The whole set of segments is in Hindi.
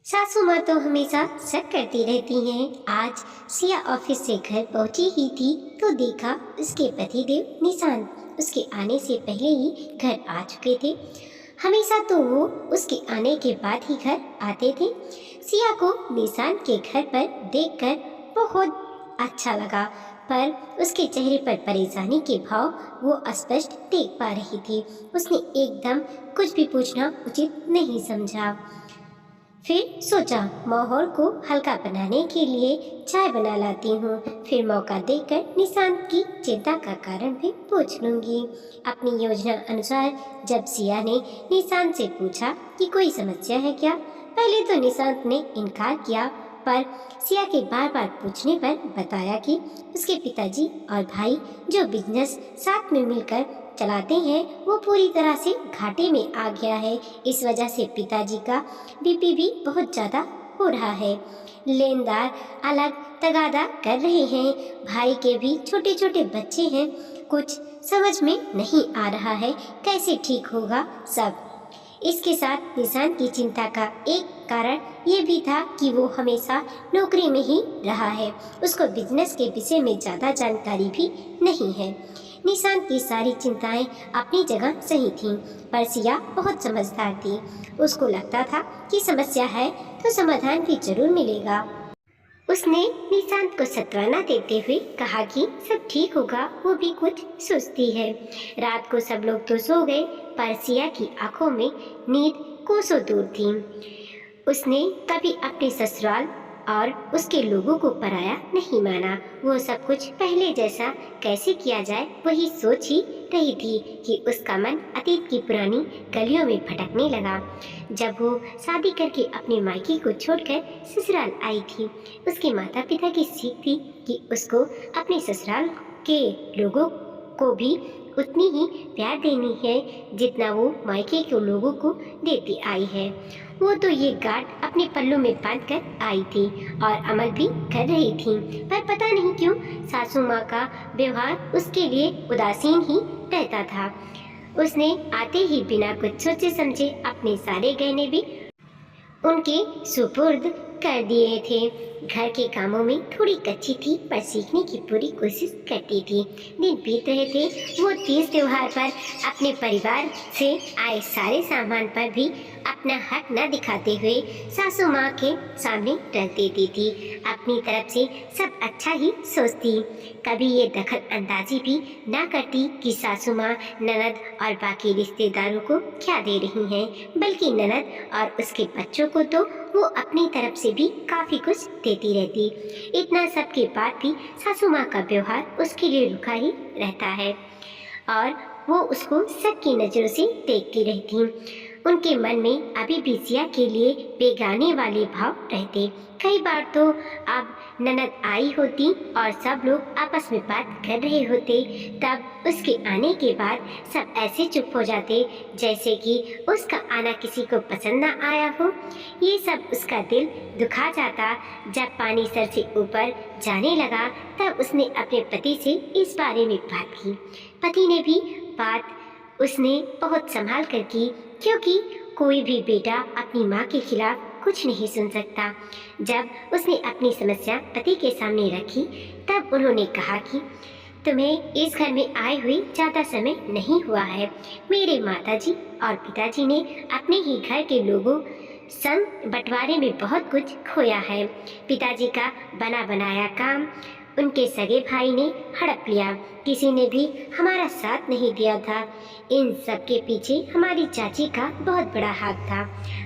सासू माँ तो हमेशा शक करती रहती हैं। आज सिया ऑफिस से घर पहुंची ही थी तो देखा उसके पतिदेव निशांत उसके आने से पहले ही घर आ चुके थे। हमेशा तो वो उसके आने के बाद ही घर आते थे। सिया को निशांत के घर पर देखकर बहुत अच्छा लगा, पर उसके चेहरे पर परेशानी के भाव वो स्पष्ट देख पा रही थी। उसने एकदम कुछ भी पूछना उचित नहीं समझा। फिर सोचा माहौल को हल्का बनाने के लिए चाय बना लाती हूँ। फिर मौका देकर निशांत की चिंता का कारण भी पूछ लूंगी। अपनी योजना अनुसार जब सिया ने निशांत से पूछा कि कोई समस्या है क्या, पहले तो निशांत ने इनकार किया, पर सिया के बार बार पूछने पर बताया कि उसके पिताजी और भाई जो बिजनेस साथ में मिलकर चलाते हैं वो पूरी तरह से घाटे में आ गया है। इस वजह से पिताजी का बीपी भी बहुत ज़्यादा हो रहा है। लेनदार अलग तगादा कर रहे हैं। भाई के भी छोटे छोटे बच्चे हैं। कुछ समझ में नहीं आ रहा है कैसे ठीक होगा सब। इसके साथ निशांत की चिंता का एक कारण ये भी था कि वो हमेशा नौकरी में ही रहा है। उसको बिजनेस के विषय में ज़्यादा जानकारी भी नहीं है। निशांत की सारी चिंताएं अपनी जगह सही थीं, पर सिया बहुत समझदार थी। उसको लगता था कि समस्या है तो समाधान भी जरूर मिलेगा। उसने निशांत को सांत्वना देते हुए कहा कि सब ठीक होगा, वो भी कुछ सोचती है। रात को सब लोग तो सो गए, पर सिया की आंखों में नींद कोसों दूर थी। उसने कभी अपने ससुराल और उसके लोगों को पराया नहीं माना। वो सब कुछ पहले जैसा कैसे किया जाए वही सोच ही रही थी कि उसका मन अतीत की पुरानी गलियों में भटकने लगा। जब वो शादी करके अपने मायके को छोड़कर ससुराल आई थी, उसके माता पिता की सीख थी कि उसको अपने ससुराल के लोगों को भी उतनी ही प्यार देनी है जितना वो मायके के लोगों को देती आई है। वो तो ये गांठ अपने पल्लू में बांध कर आई थी और अमल भी कर रही थी, पर पता नहीं क्यों सासू माँ का व्यवहार उसके लिए उदासीन ही रहता था। उसने आते ही बिना कुछ सोचे समझे अपने सारे गहने भी उनके सुपुर्द कर दिए थे। घर के कामों में थोड़ी कच्ची थी, पर सीखने की पूरी कोशिश करती थी। दिन बीत रहे थे। वो तीज त्योहार पर अपने परिवार से आए सारे सामान पर भी अपना हक न दिखाते हुए सासू माँ के सामने रख देती थी। अपनी तरफ से सब अच्छा ही सोचती, कभी ये दखल अंदाजी भी ना करती कि सासू माँ ननद और बाकी रिश्तेदारों को क्या दे रही हैं, बल्कि ननद और उसके बच्चों को तो वो अपनी तरफ से भी काफी कुछ देती रहती। इतना सब के बाद भी सासू माँ का व्यवहार उसके लिए रुखा ही रहता है और वो उसको शक की नजरों से देखती रहती। उनके मन में अभी भी सिया के लिए बेगाने वाले भाव रहते। कई बार तो अब ननद आई होती और सब लोग आपस में बात कर रहे होते, तब उसके आने के बाद सब ऐसे चुप हो जाते जैसे कि उसका आना किसी को पसंद ना आया हो। ये सब उसका दिल दुखा जाता। जब पानी सर से ऊपर जाने लगा तब उसने अपने पति से इस बारे में बात की। पति ने भी बात उसने बहुत संभाल कर की, क्योंकि कोई भी बेटा अपनी माँ के खिलाफ कुछ नहीं सुन सकता। जब उसने अपनी समस्या पति के सामने रखी तब उन्होंने कहा कि तुम्हें इस घर में आए हुए ज़्यादा समय नहीं हुआ है। मेरे माताजी और पिताजी ने अपने ही घर के लोगों संग बंटवारे में बहुत कुछ खोया है। पिताजी का बना बनाया काम उनके सगे भाई ने हड़प लिया। किसी ने भी हमारा साथ नहीं दिया था। इन सब के पीछे हमारी चाची का बहुत बड़ा हाथ था।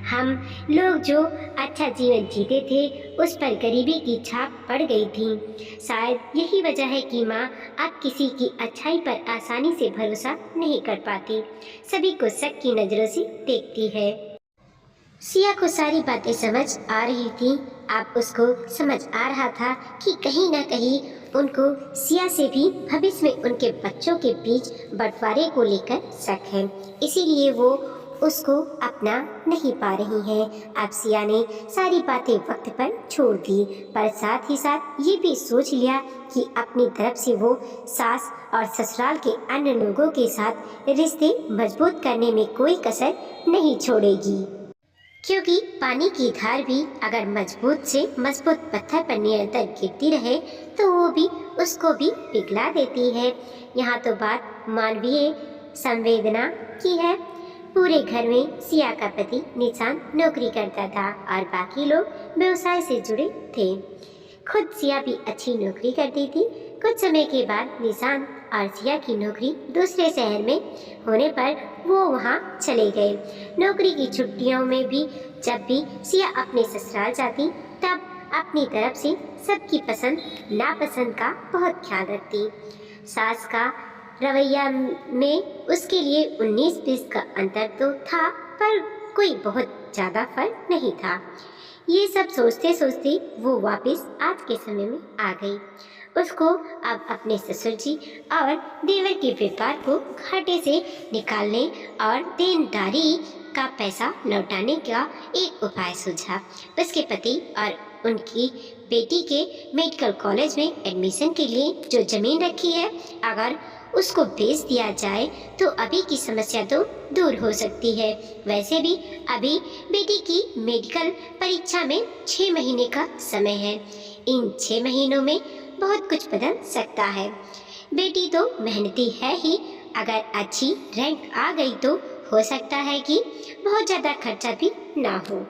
हम लोग जो अच्छा जीवन जीते थे उस पर गरीबी की छाप पड़ गई थी। शायद यही वजह है कि माँ अब किसी की अच्छाई पर आसानी से भरोसा नहीं कर पाती, सभी को शक की नजरों से देखती है। सिया को सारी बातें समझ आ रही थी। अब उसको समझ आ रहा था कि कहीं ना कहीं उनको सिया से भी भविष्य में उनके बच्चों के बीच बंटवारे को लेकर शक है, इसीलिए वो उसको अपना नहीं पा रही है। अब सिया ने सारी बातें वक्त पर छोड़ दी, पर साथ ही साथ ये भी सोच लिया कि अपनी तरफ से वो सास और ससुराल के अन्य लोगों के साथ रिश्ते मजबूत करने में कोई कसर नहीं छोड़ेगी। क्योंकि पानी की धार भी अगर मजबूत से मजबूत पत्थर पर निरंतर गिरती रहे तो वो भी उसको भी पिघला देती है। यहाँ तो बात मानवीय संवेदना की है। पूरे घर में सिया का पति निशान नौकरी करता था और बाकी लोग व्यवसाय से जुड़े थे। खुद सिया भी अच्छी नौकरी करती थी। कुछ समय के बाद निशान और सिया की नौकरी दूसरे शहर में होने पर वो वहाँ चले गए। नौकरी की छुट्टियों में भी जब भी सिया अपने ससुराल जाती तब अपनी तरफ से सबकी पसंद नापसंद का बहुत ख्याल रखती। सास का रवैया में उसके लिए 19-20 का अंतर तो था, पर कोई बहुत ज़्यादा फर्क नहीं था। ये सब सोचते सोचते वो वापस आज के समय में आ गई। उसको अब अपने ससुर जी और देवर के व्यापार को घाटे से निकालने और देनदारी का पैसा लौटाने का एक उपाय सूझा। उसके पति और उनकी बेटी के मेडिकल कॉलेज में एडमिशन के लिए जो ज़मीन रखी है, अगर उसको बेच दिया जाए तो अभी की समस्या तो दूर हो सकती है। वैसे भी अभी बेटी की मेडिकल परीक्षा में 6 महीने का समय है। इन 6 महीनों में बहुत कुछ बदल सकता है। बेटी तो मेहनती है ही, अगर अच्छी रैंक आ गई तो हो सकता है कि बहुत ज़्यादा खर्चा भी ना हो।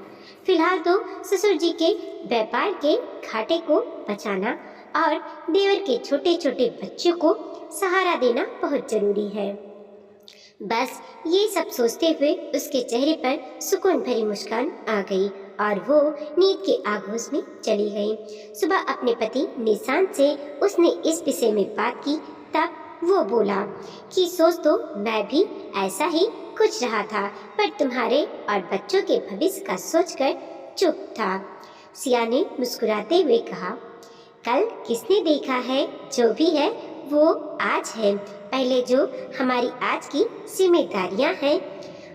फिलहाल तो ससुर जी के व्यापार के घाटे को बचाना और देवर के छोटे छोटे बच्चों को सहारा देना बहुत जरूरी है। बस ये सब सोचते हुए उसके चेहरे पर सुकून भरी मुस्कान आ गई और वो नींद के आगोश में चली गई। सुबह अपने पति निशांत से उसने इस विषय में बात की, तब वो बोला कि सोच तो मैं भी ऐसा ही कुछ रहा था, पर तुम्हारे और बच्चों के भविष्य का सोचकर चुप था। सिया ने मुस्कुराते हुए कहा, कल किसने देखा है, जो भी है वो आज है। पहले जो हमारी आज की जिम्मेदारियां हैं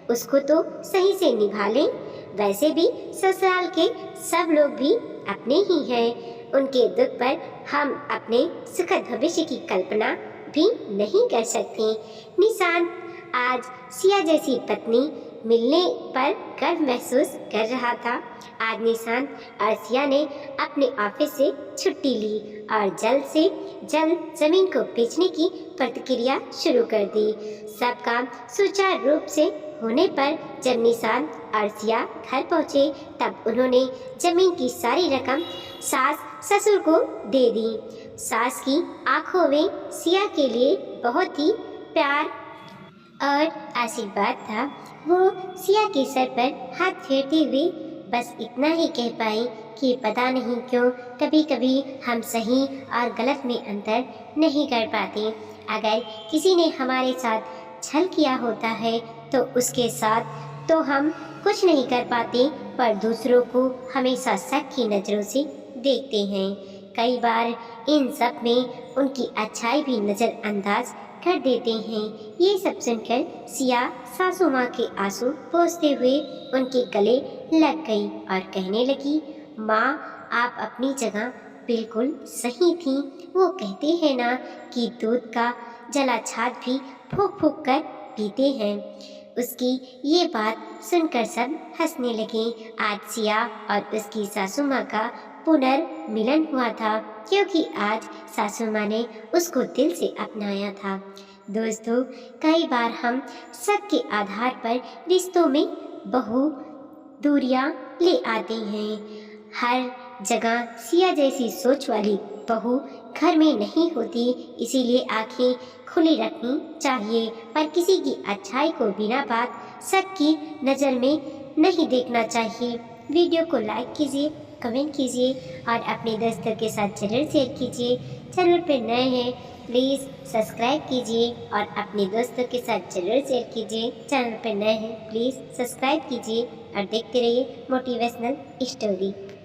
उसको तो सही से निभा लें। वैसे भी ससुराल के सब लोग भी अपने ही हैं। उनके दुख पर हम अपने सुखद भविष्य की कल्पना भी नहीं कर सकते। निशान आज सिया जैसी पत्नी मिलने पर गर्व महसूस कर रहा था। आज निशान और सिया ने अपने ऑफिस से छुट्टी ली और जल्द से जल्द जमीन को बेचने की प्रक्रिया शुरू कर दी। सब काम सुचारू रूप से होने पर जब निशान और सिया घर पहुंचे तब उन्होंने जमीन की सारी रकम सास ससुर को दे दी। सास की आंखों में सिया के लिए बहुत ही प्यार और आशीर्वाद था। वो सिया के सर पर हाथ फेरते हुए बस इतना ही कह पाई कि पता नहीं क्यों कभी कभी हम सही और गलत में अंतर नहीं कर पाते। अगर किसी ने हमारे साथ छल किया होता है तो उसके साथ तो हम कुछ नहीं कर पाते, पर दूसरों को हमेशा शक की नज़रों से देखते हैं। कई बार इन सब में उनकी अच्छाई भी नज़रअंदाज कर देते हैं। ये सब सुनकर सिया सासू माँ के आंसू पोंछते हुए उनके गले लग गई और कहने लगी, माँ आप अपनी जगह बिल्कुल सही थी। वो कहते हैं ना कि दूध का जला छाछ भी फूंक फूंक कर पीते हैं। उसकी ये बात सुनकर सब हंसने लगे। आज सिया और उसकी सासू माँ का पुनर्मिलन हुआ था, क्योंकि आज सासू माँ ने उसको दिल से अपनाया था। दोस्तों, कई बार हम शक के आधार पर रिश्तों में बहु दूरियां ले आते हैं। हर जगह सिया जैसी सोच वाली बहू घर में नहीं होती, इसीलिए आंखें खुली रखनी चाहिए, पर किसी की अच्छाई को बिना बात शक की नज़र में नहीं देखना चाहिए। वीडियो को लाइक कीजिए, कमेंट कीजिए और अपने दोस्तों के साथ जरूर शेयर कीजिए। चैनल पर नए हैं प्लीज़ सब्सक्राइब कीजिए और अपने दोस्तों के साथ जरूर शेयर कीजिए। चैनल पर नए हैं प्लीज़ सब्सक्राइब कीजिए और देखते रहिए मोटिवेशनल स्टोरी।